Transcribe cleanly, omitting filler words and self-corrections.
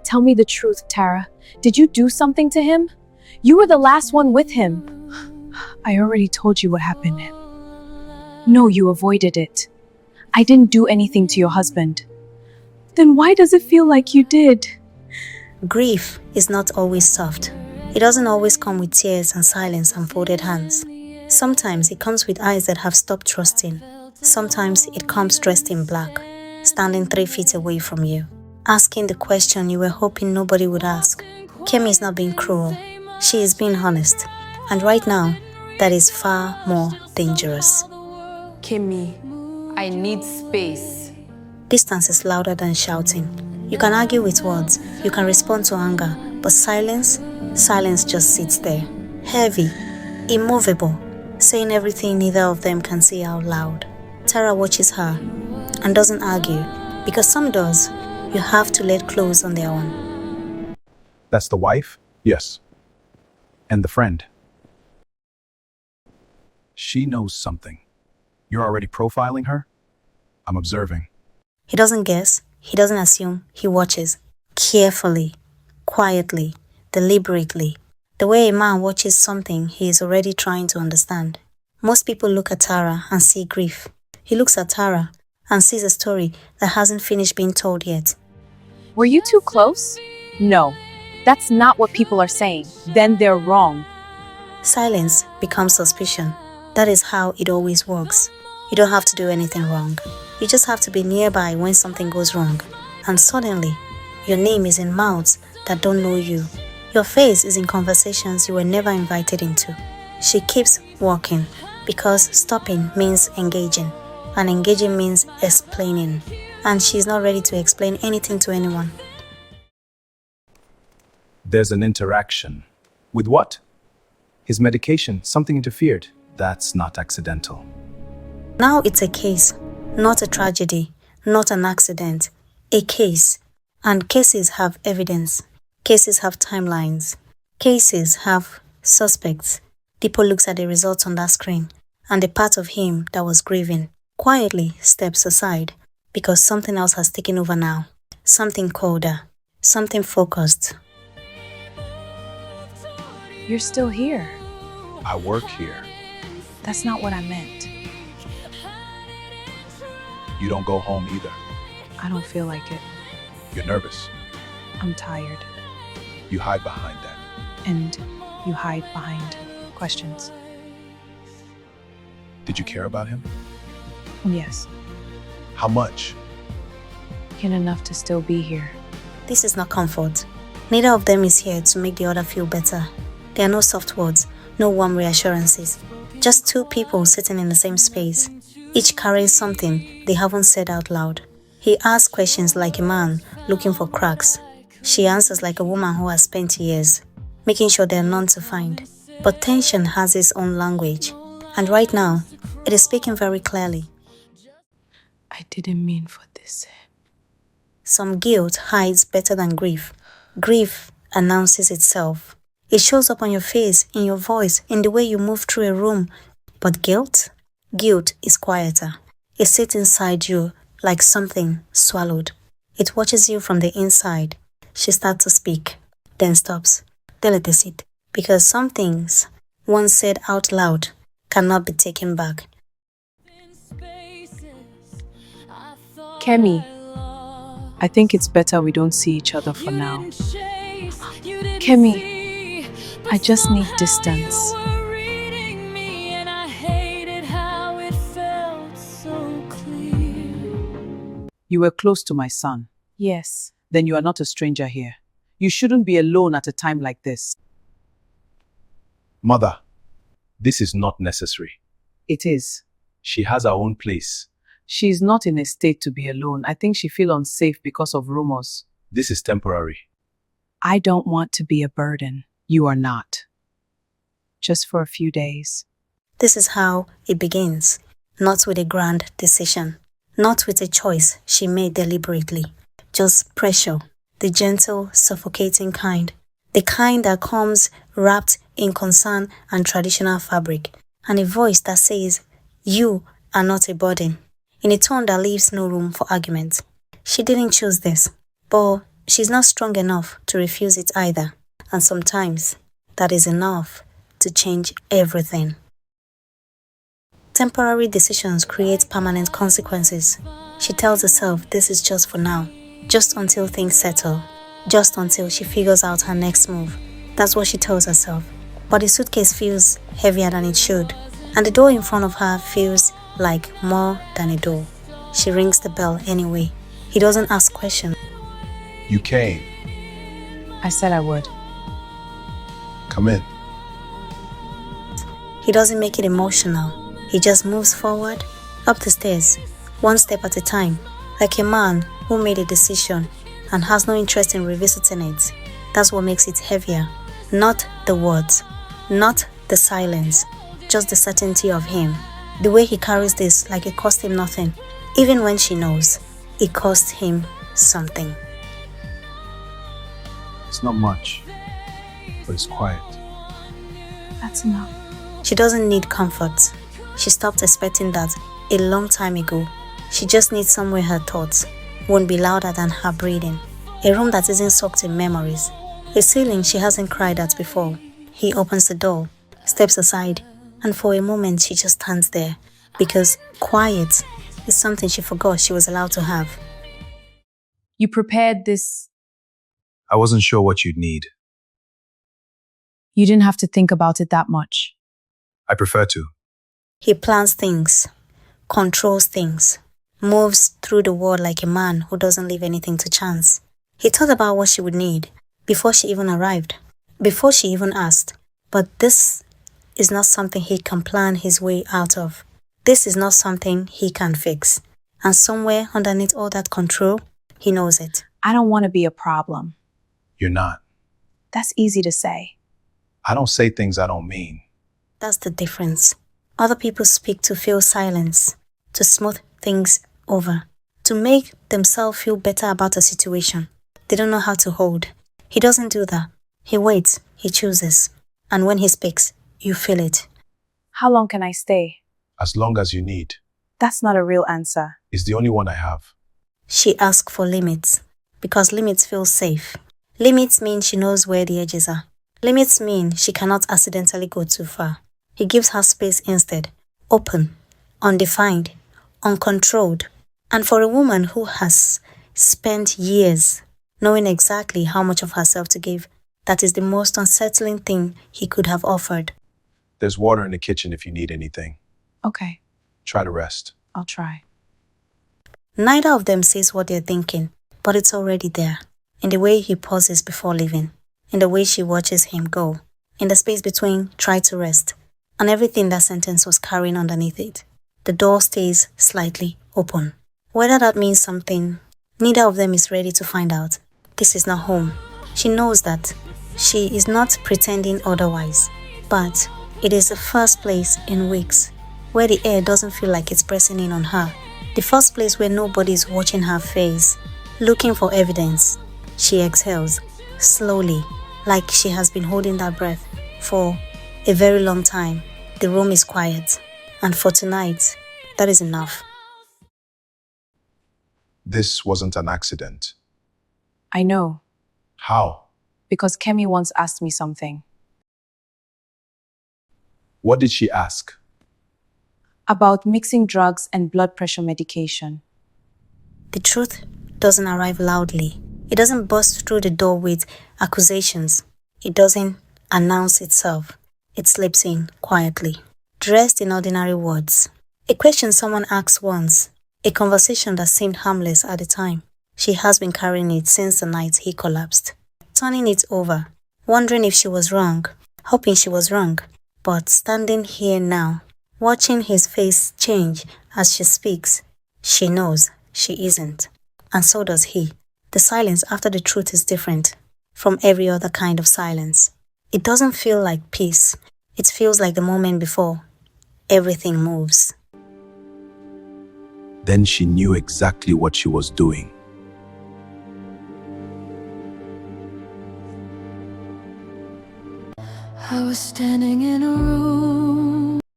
Tell me the truth, Tara. Did you do something to him? You were the last one with him. I already told you what happened. No, you avoided it. I didn't do anything to your husband. Then why does it feel like you did? Grief is not always soft. It doesn't always come with tears and silence and folded hands. Sometimes it comes with eyes that have stopped trusting. Sometimes it comes dressed in black, standing 3 feet away from you, asking the question you were hoping nobody would ask. Kemi is not being cruel. She is being honest. And right now, that is far more dangerous. Kemi, I need space. Distance is louder than shouting. You can argue with words, you can respond to anger, but silence just sits there. Heavy, immovable, saying everything neither of them can say out loud. Tara watches her and doesn't argue, because some doors you have to let close on their own. That's the wife? Yes. And the friend? She knows something. You're already profiling her? I'm observing. He doesn't guess, he doesn't assume, he watches. Carefully, quietly, deliberately. The way a man watches something he is already trying to understand. Most people look at Tara and see grief. He looks at Tara and sees a story that hasn't finished being told yet. Were you too close? No, that's not what people are saying. Then they're wrong. Silence becomes suspicion. That is how it always works. You don't have to do anything wrong. You just have to be nearby when something goes wrong. And suddenly, your name is in mouths that don't know you. Your face is in conversations you were never invited into. She keeps walking because stopping means engaging. And engaging means explaining. And she's not ready to explain anything to anyone. There's an interaction. With what? His medication, something interfered. That's not accidental. Now it's a case, not a tragedy, not an accident. A case. And cases have evidence. Cases have timelines. Cases have suspects. Dipo looks at the results on that screen, and the part of him that was grieving quietly steps aside because something else has taken over now. Something colder. Something focused. You're still here. I work here. That's not what I meant. You don't go home either. I don't feel like it. You're nervous. I'm tired. You hide behind that. And you hide behind questions. Did you care about him? Yes. How much? Yet enough to still be here. This is not comfort. Neither of them is here to make the other feel better. There are no soft words, no warm reassurances. Just two people sitting in the same space. Each carries something they haven't said out loud. He asks questions like a man looking for cracks. She answers like a woman who has spent years, making sure there are none to find. But tension has its own language. And right now, it is speaking very clearly. I didn't mean for this. Some guilt hides better than grief. Grief announces itself. It shows up on your face, in your voice, in the way you move through a room. But guilt? Guilt is quieter. It sits inside you like something swallowed. It watches you from the inside. She starts to speak, then stops, then let it sit. Because some things, once said out loud, cannot be taken back. Kemi, I think it's better we don't see each other for now. Kemi, I just need distance. You were close to my son. Yes. Then you are not a stranger here. You shouldn't be alone at a time like this. Mother, this is not necessary. It is. She has her own place. She's not in a state to be alone. I think she feels unsafe because of rumors. This is temporary. I don't want to be a burden. You are not. Just for a few days. This is how it begins. Not with a grand decision. Not with a choice she made deliberately. Just pressure. The gentle, suffocating kind. The kind that comes wrapped in concern and traditional fabric. And a voice that says, you are not a burden. In a tone that leaves no room for argument. She didn't choose this, but she's not strong enough to refuse it either. And sometimes that is enough to change everything. Temporary decisions create permanent consequences. She tells herself this is just for now, just until things settle, just until she figures out her next move. That's what she tells herself. But the suitcase feels heavier than it should, and the door in front of her feels like more than a door. She rings the bell anyway. He doesn't ask questions. You came. I said I would. Come in. He doesn't make it emotional. He just moves forward, up the stairs, one step at a time, like a man who made a decision and has no interest in revisiting it. That's what makes it heavier. Not the words, not the silence, just the certainty of him. The way he carries this like it cost him nothing, even when she knows it cost him something. It's not much, but it's quiet. That's enough. She doesn't need comfort. She stopped expecting that a long time ago. She just needs somewhere her thoughts won't be louder than her breathing. A room that isn't soaked in memories. A ceiling she hasn't cried at before. He opens the door, steps aside, and for a moment she just stands there because quiet is something she forgot she was allowed to have. You prepared this. I wasn't sure what you'd need. You didn't have to think about it that much. I prefer to. He plans things, controls things, moves through the world like a man who doesn't leave anything to chance. He thought about what she would need before she even arrived, before she even asked. But this is not something he can plan his way out of. This is not something he can fix. And somewhere underneath all that control, he knows it. I don't want to be a problem. You're not. That's easy to say. I don't say things I don't mean. That's the difference. Other people speak to fill silence, to smooth things over, to make themselves feel better about a situation. They don't know how to hold. He doesn't do that. He waits, he chooses. And when he speaks, you feel it. How long can I stay? As long as you need. That's not a real answer. It's the only one I have. She asks for limits, because limits feel safe. Limits mean she knows where the edges are. Limits mean she cannot accidentally go too far. He gives her space instead, open, undefined, uncontrolled. And for a woman who has spent years knowing exactly how much of herself to give, that is the most unsettling thing he could have offered. There's water in the kitchen if you need anything. Okay, Try to rest. I'll try. Neither of them says what they're thinking, but it's already there. In the way he pauses before leaving, in the way she watches him go, in the space between try to rest, and everything that sentence was carrying underneath it. The door stays slightly open. Whether that means something, neither of them is ready to find out. This is not home. She knows that. She is not pretending otherwise. But it is the first place in weeks where the air doesn't feel like it's pressing in on her. The first place where nobody is watching her face, looking for evidence. She exhales, slowly, like she has been holding that breath for a very long time. The room is quiet, and for tonight, that is enough. This wasn't an accident. I know, How? because Kemi once asked me something. What did she ask? About mixing drugs and blood pressure medication. The truth doesn't arrive loudly. It doesn't burst through the door with accusations. It doesn't announce itself. It slips in quietly, dressed in ordinary words. A question someone asked once, a conversation that seemed harmless at the time. She has been carrying it since the night he collapsed, turning it over, wondering if she was wrong, hoping she was wrong, but standing here now, watching his face change as she speaks, she knows she isn't, and so does he. The silence after the truth is different from every other kind of silence. It doesn't feel like peace. It feels like the moment before. Everything moves. Then she knew exactly what she was doing. I was standing in a room